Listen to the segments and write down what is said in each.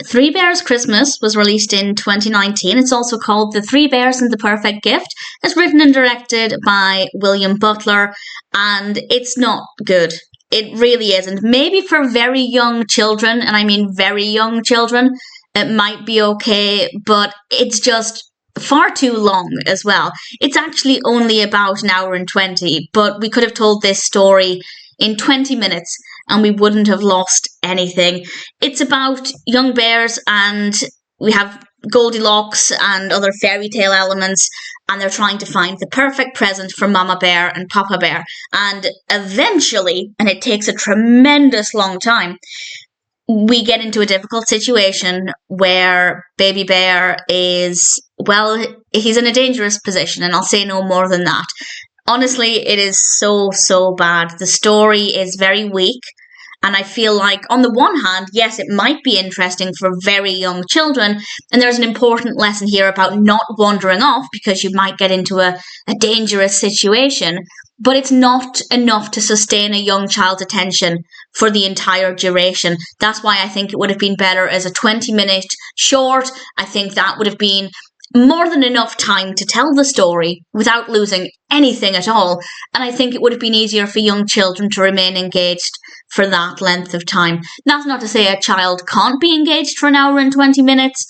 Three Bears Christmas was released in 2019. It's also called The Three Bears and the Perfect Gift. It's written and directed by William Butler, and it's not good. It really isn't. Maybe for very young children, and I mean very young children, it might be okay, but it's just far too long as well. It's actually only about an hour and 20, but we could have told this story in 20 minutes and we wouldn't have lost anything. It's about young bears, and we have Goldilocks and other fairy tale elements, and they're trying to find the perfect present for Mama Bear and Papa Bear. And eventually, and it takes a tremendous long time, we get into a difficult situation where Baby Bear is, well, he's in a dangerous position, and I'll say no more than that. Honestly, it is so bad. The story is very weak, and I feel like, on the one hand, yes, it might be interesting for very young children, and there's an important lesson here about not wandering off because you might get into a dangerous situation, but it's not enough to sustain a young child's attention for the entire duration. That's why I think it would have been better as a 20-minute short. I think that would have been more than enough time to tell the story without losing anything at all. And I think it would have been easier for young children to remain engaged for that length of time. That's not to say a child can't be engaged for an hour and 20 minutes,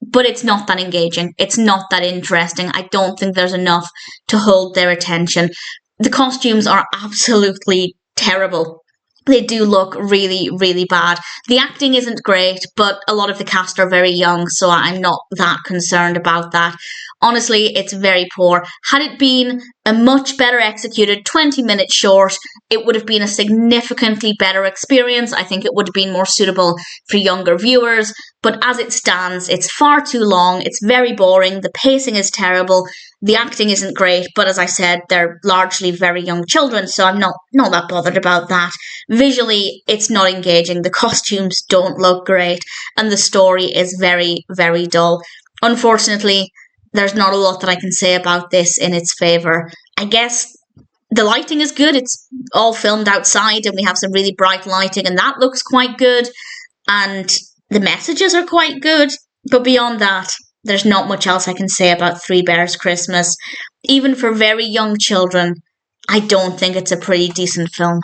but it's not that engaging. It's not that interesting. I don't think there's enough to hold their attention. The costumes are absolutely terrible. They do look really bad. The acting isn't great, but a lot of the cast are very young, so I'm not that concerned about that. Honestly, it's very poor. Had it been a much better executed 20-minute short, it would have been a significantly better experience. I think it would have been more suitable for younger viewers, but as it stands, it's far too long. It's very boring. The pacing is terrible. The acting isn't great, but as I said, they're largely very young children, so I'm not that bothered about that. Visually, it's not engaging. The costumes don't look great, and the story is very dull. Unfortunately, there's not a lot that I can say about this in its favour. I guess the lighting is good. It's all filmed outside, and we have some really bright lighting, and that looks quite good, and the messages are quite good, but beyond that, there's not much else I can say about Three Bears Christmas. Even for very young children, I don't think it's a pretty decent film.